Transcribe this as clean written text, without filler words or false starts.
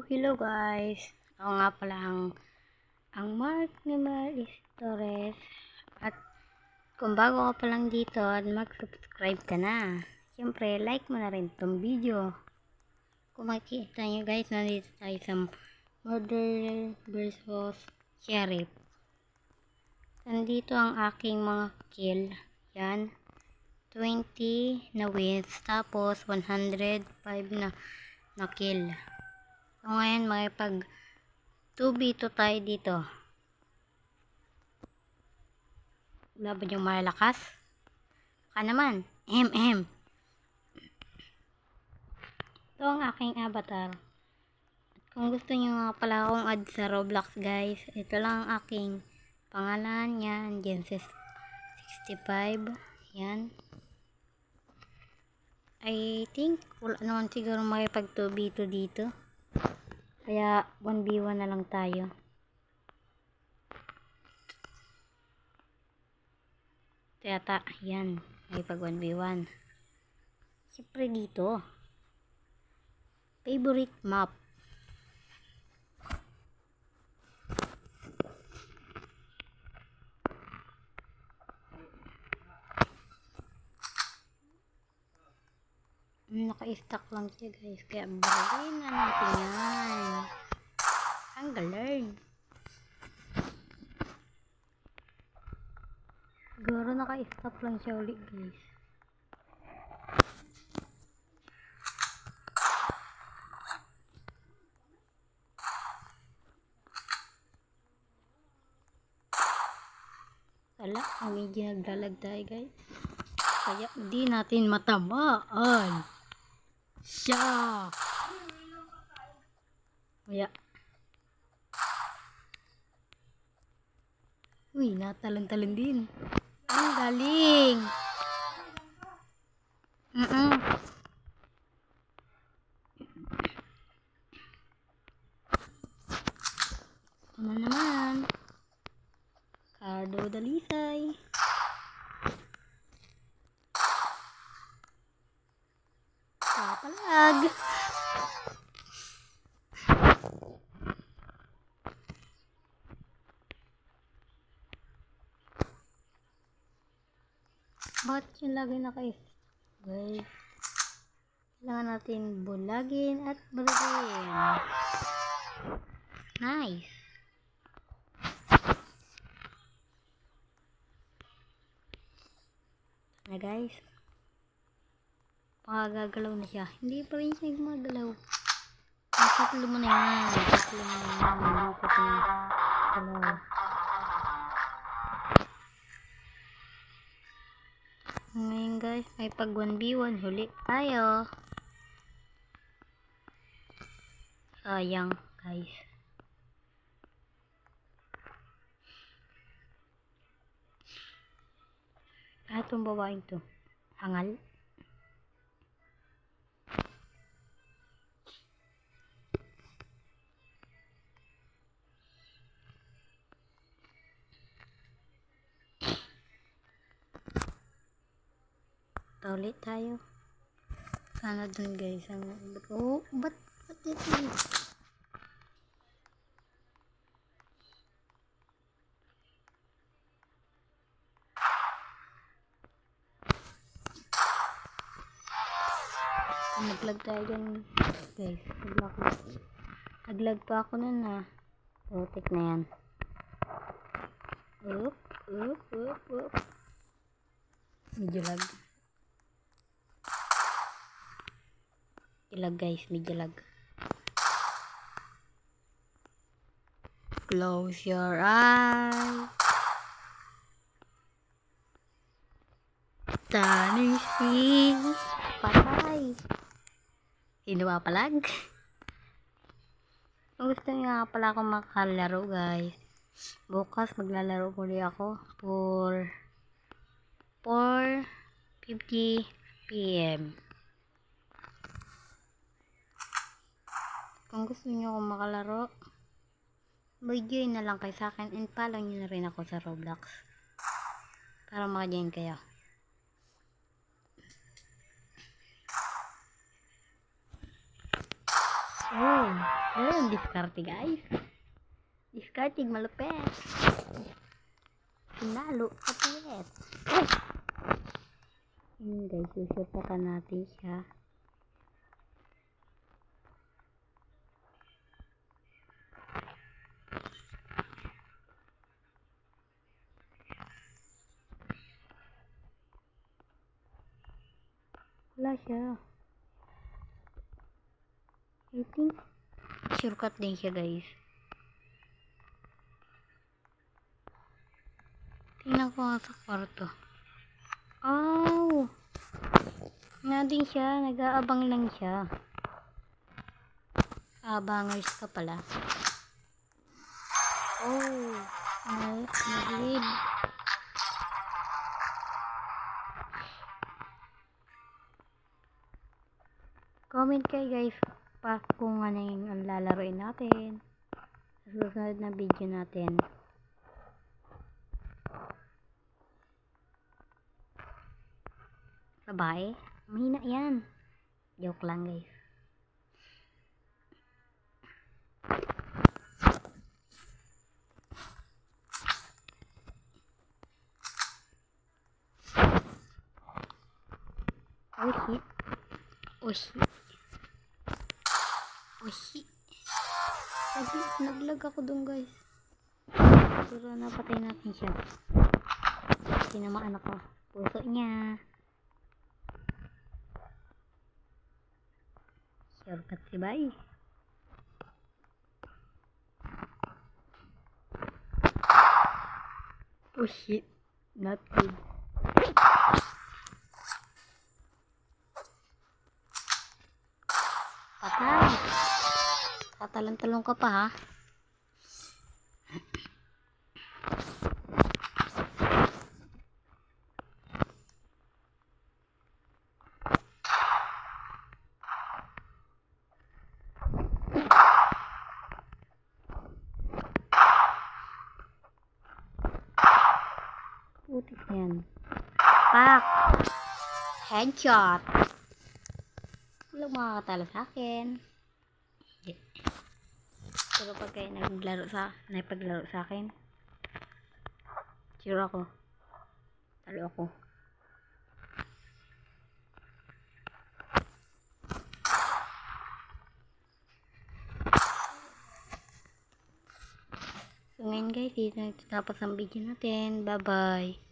Hello guys. Ako nga pala ang Mark ni Maris Torres. At kung bago ka pa lang dito at mag-subscribe ka na, siyempre like mo na rin itong video. Kung makikita nyo guys, nandito tayo sa Murder versus Sheriff. Nandito ang aking mga kill. Yan. 20 na wins, tapos 105 na kill. So ngayon makipag 2v2 tayo dito. Laban yung malalakas. Baka naman. Ito ang aking avatar. At kung gusto nyo nga pala akong add sa Roblox guys, ito lang ang aking pangalan. Yan. Genesis 65. Yan. I think wala naman siguro makipag 2v2 dito. Kaya 1v1 na lang tayo. Yata, yan. Makipag 1v1. Siyempre dito. Favorite map. Naka-stack lang siya guys, kaya bagay na natin yan. Ang galing. Siguro naka-stack lang siya ulit guys. Wala, medyo nagdalag tayo guys. Kaya hindi natin matamaan. Siya. Kaya. Uy, natalan-talan din. Ang galing. Ano naman? Cardo Dalisay. Papalag. Bakit yung lagi guys? Kailangan natin bulagin at bulagin. Nice. Na guys. Pakagagalaw na siya. Hindi pa rin siya gumagalaw. Tatlo mo na yan. Tatlo mo na yan. Lukot na. Galaw. Ngayon guys, may pag 1v1 huli tayo. Sayang guys. Itong babaeng to. Hangal. Ulit tayo. Sana dun guys. Oh, ba't ito? Naglag tayo dyan guys. Naglag pa ako nun na. Rotik na yan. Up. Medyo lag. Ilag guys, medyo lag. Close your eyes. Tanisi. Patay. Hindi ba palag? Kung gusto niyo nga pala akong makalaro guys, bukas maglalaro muli ako for 4:50 PM. Kung gusto niyo akong makalaro, mag-join na lang kayo sa akin and follow niyo na rin ako sa Roblox para maka-join kayo. Oh. Ayun, diskarte guys. Discarding malupet. Pinalo, kapit. Yun guys, susupakan natin siya. Wala siya. I think shortcut din siya guys. Tingnan ko nga sa kwarto. Oh! Nga din siya. Nag-aabang lang siya. Abangers ka pala. Oh! Nag-lead. Comment kayo guys pa kung ano yung lalaroin natin sa susunod na video natin. Babae? Mahina yan. Joke lang guys. Oh shit. Oh shit. Oh shit. Naglag ako dun guys. Pero napatay natin siya. Tinamaan ako. Puso niya. Shortcut si Bay. Oh shit. Not good. Patay. Tatalon-talon ka pa ha. Putik na yan. Pak! Headshot! Walang makakatalo sa akin. Pero pag kayo napaglaro sa akin, sure ako. Talo ako. So ngayon guys, dito nagtatapos ang video natin. Bye bye.